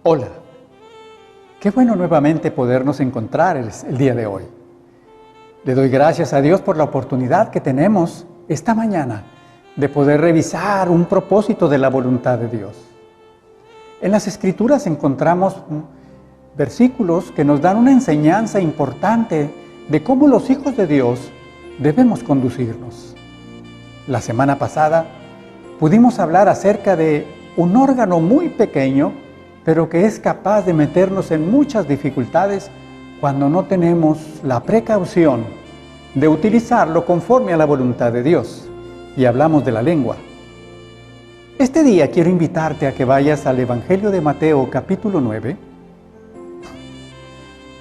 Hola, qué bueno nuevamente podernos encontrar el día de hoy. Le doy gracias a Dios por la oportunidad que tenemos esta mañana de poder revisar un propósito de la voluntad de Dios. En las Escrituras encontramos versículos que nos dan una enseñanza importante de cómo los hijos de Dios debemos conducirnos. La semana pasada pudimos hablar acerca de un órgano muy pequeño, pero que es capaz de meternos en muchas dificultades cuando no tenemos la precaución de utilizarlo conforme a la voluntad de Dios. Y hablamos de la lengua. Este día quiero invitarte a que vayas al Evangelio de Mateo, capítulo 9,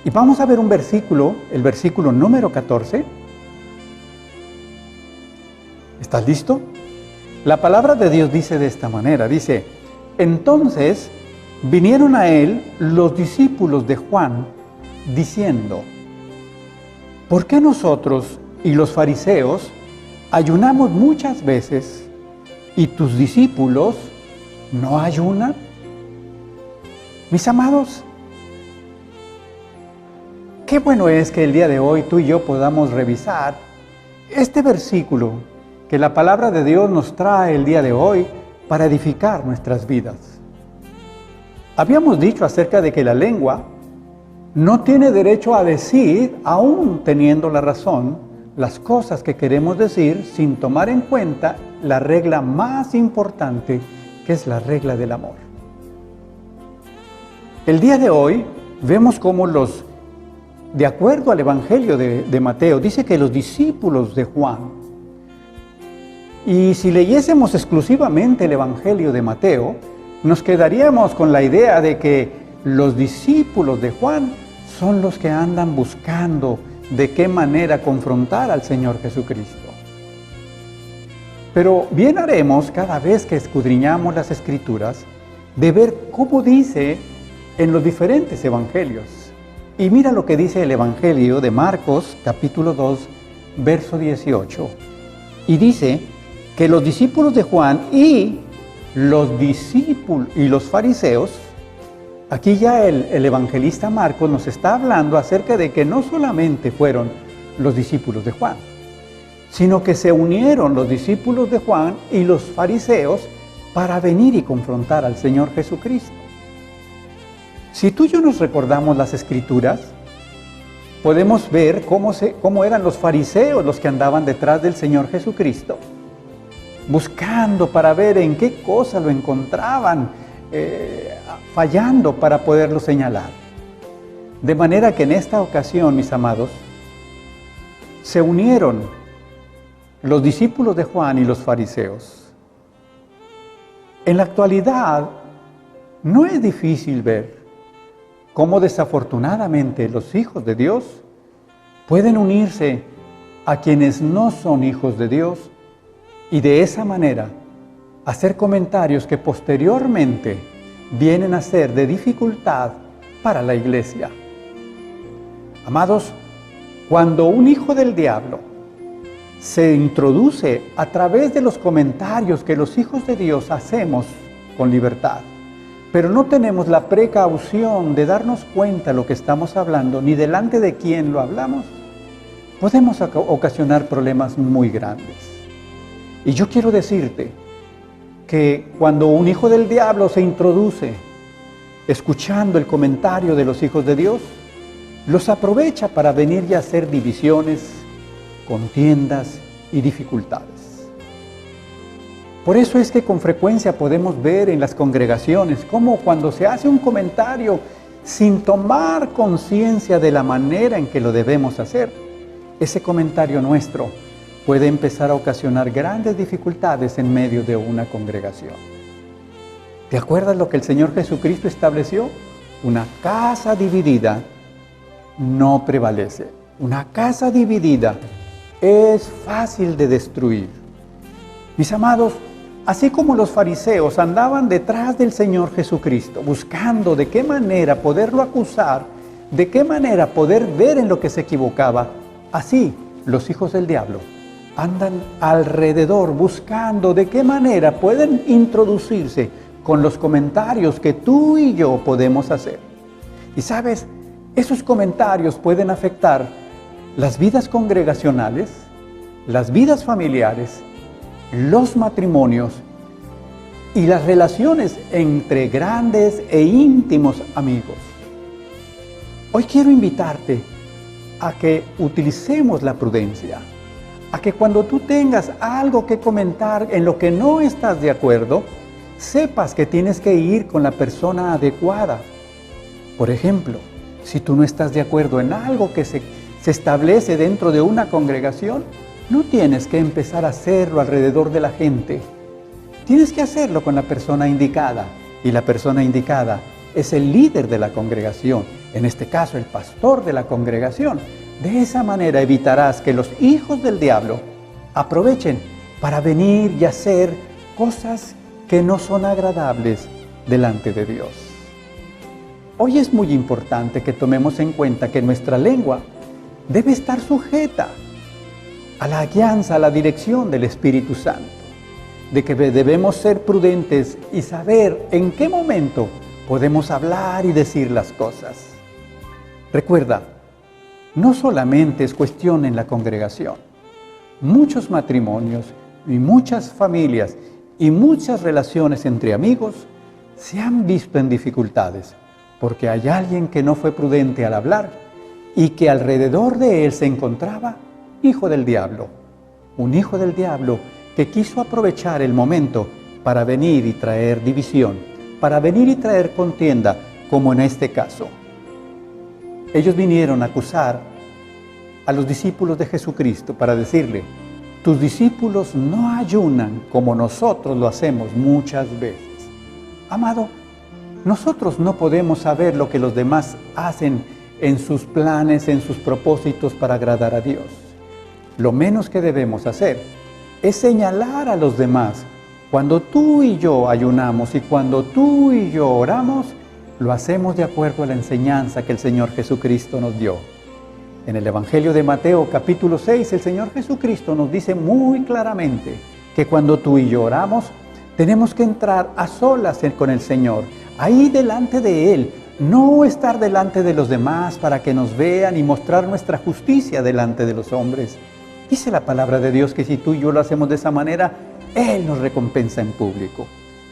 y vamos a ver un versículo, el versículo número 14. ¿Estás listo? La palabra de Dios dice de esta manera, dice: entonces vinieron a él los discípulos de Juan, diciendo: ¿por qué nosotros y los fariseos ayunamos muchas veces y tus discípulos no ayunan? Mis amados, qué bueno es que el día de hoy tú y yo podamos revisar este versículo que la palabra de Dios nos trae el día de hoy para edificar nuestras vidas. Habíamos dicho acerca de que la lengua no tiene derecho a decir, aún teniendo la razón, las cosas que queremos decir sin tomar en cuenta la regla más importante, que es la regla del amor. El día de hoy vemos cómo de acuerdo al Evangelio de Mateo, dice que los discípulos de Juan, y si leyésemos exclusivamente el Evangelio de Mateo, nos quedaríamos con la idea de que los discípulos de Juan son los que andan buscando de qué manera confrontar al Señor Jesucristo. Pero bien haremos cada vez que escudriñamos las Escrituras de ver cómo dice en los diferentes evangelios. Y mira lo que dice el Evangelio de Marcos, capítulo 2, verso 18. Y dice que los discípulos de Juan y los discípulos y los fariseos, aquí ya el evangelista Marcos nos está hablando acerca de que no solamente fueron los discípulos de Juan, sino que se unieron los discípulos de Juan y los fariseos para venir y confrontar al Señor Jesucristo. Si tú y yo nos recordamos las Escrituras, podemos ver cómo eran los fariseos los que andaban detrás del Señor Jesucristo, buscando para ver en qué cosa lo encontraban, fallando para poderlo señalar. De manera que en esta ocasión, mis amados, se unieron los discípulos de Juan y los fariseos. En la actualidad, no es difícil ver cómo desafortunadamente los hijos de Dios pueden unirse a quienes no son hijos de Dios y de esa manera hacer comentarios que posteriormente vienen a ser de dificultad para la iglesia. Amados, cuando un hijo del diablo se introduce a través de los comentarios que los hijos de Dios hacemos con libertad, pero no tenemos la precaución de darnos cuenta de lo que estamos hablando, ni delante de quién lo hablamos, podemos ocasionar problemas muy grandes. Y yo quiero decirte que cuando un hijo del diablo se introduce escuchando el comentario de los hijos de Dios, los aprovecha para venir y hacer divisiones, contiendas y dificultades. Por eso es que con frecuencia podemos ver en las congregaciones cómo cuando se hace un comentario sin tomar conciencia de la manera en que lo debemos hacer, ese comentario nuestro puede empezar a ocasionar grandes dificultades en medio de una congregación. ¿Te acuerdas lo que el Señor Jesucristo estableció? Una casa dividida no prevalece. Una casa dividida es fácil de destruir. Mis amados, así como los fariseos andaban detrás del Señor Jesucristo, buscando de qué manera poderlo acusar, de qué manera poder ver en lo que se equivocaba, así los hijos del diablo andan alrededor buscando de qué manera pueden introducirse con los comentarios que tú y yo podemos hacer. Y sabes, esos comentarios pueden afectar las vidas congregacionales, las vidas familiares, los matrimonios y las relaciones entre grandes e íntimos amigos. Hoy quiero invitarte a que utilicemos la prudencia, a que cuando tú tengas algo que comentar en lo que no estás de acuerdo, sepas que tienes que ir con la persona adecuada. Por ejemplo, si tú no estás de acuerdo en algo que se establece dentro de una congregación, no tienes que empezar a hacerlo alrededor de la gente. Tienes que hacerlo con la persona indicada, y la persona indicada es el líder de la congregación, en este caso el pastor de la congregación. De esa manera evitarás que los hijos del diablo aprovechen para venir y hacer cosas que no son agradables delante de Dios. Hoy es muy importante que tomemos en cuenta que nuestra lengua debe estar sujeta a la guianza, a la dirección del Espíritu Santo, de que debemos ser prudentes y saber en qué momento podemos hablar y decir las cosas. Recuerda, no solamente es cuestión en la congregación. Muchos matrimonios y muchas familias y muchas relaciones entre amigos se han visto en dificultades porque hay alguien que no fue prudente al hablar y que alrededor de él se encontraba hijo del diablo. Un hijo del diablo que quiso aprovechar el momento para venir y traer división, para venir y traer contienda, como en este caso. Ellos vinieron a acusar a los discípulos de Jesucristo para decirle: tus discípulos no ayunan como nosotros lo hacemos muchas veces. Amado, nosotros no podemos saber lo que los demás hacen en sus planes, en sus propósitos para agradar a Dios. Lo menos que debemos hacer es señalar a los demás. Cuando tú y yo ayunamos y cuando tú y yo oramos, lo hacemos de acuerdo a la enseñanza que el Señor Jesucristo nos dio. En el Evangelio de Mateo capítulo 6, el Señor Jesucristo nos dice muy claramente que cuando tú y yo oramos, tenemos que entrar a solas con el Señor, ahí delante de Él, no estar delante de los demás para que nos vean y mostrar nuestra justicia delante de los hombres. Dice la palabra de Dios que si tú y yo lo hacemos de esa manera, Él nos recompensa en público.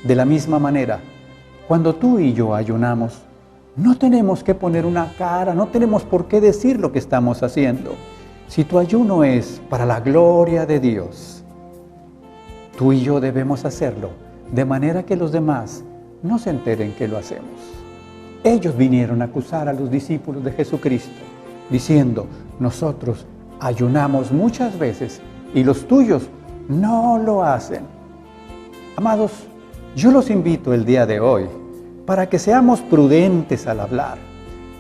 De la misma manera, cuando tú y yo ayunamos, no tenemos que poner una cara, no tenemos por qué decir lo que estamos haciendo. Si tu ayuno es para la gloria de Dios, tú y yo debemos hacerlo de manera que los demás no se enteren que lo hacemos. Ellos vinieron a acusar a los discípulos de Jesucristo, diciendo: nosotros ayunamos muchas veces y los tuyos no lo hacen. Amados, yo los invito el día de hoy para que seamos prudentes al hablar,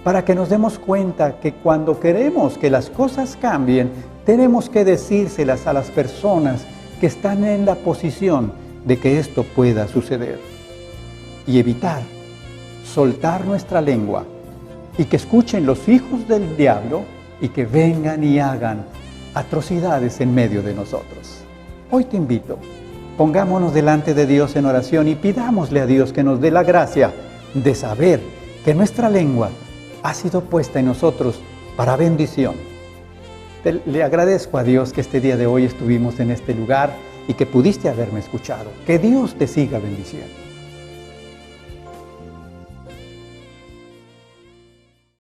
para que nos demos cuenta que cuando queremos que las cosas cambien, tenemos que decírselas a las personas que están en la posición de que esto pueda suceder y evitar soltar nuestra lengua y que escuchen los hijos del diablo y que vengan y hagan atrocidades en medio de nosotros. Hoy te invito, pongámonos delante de Dios en oración y pidámosle a Dios que nos dé la gracia de saber que nuestra lengua ha sido puesta en nosotros para bendición. Le agradezco a Dios que este día de hoy estuvimos en este lugar y que pudiste haberme escuchado. Que Dios te siga bendiciendo.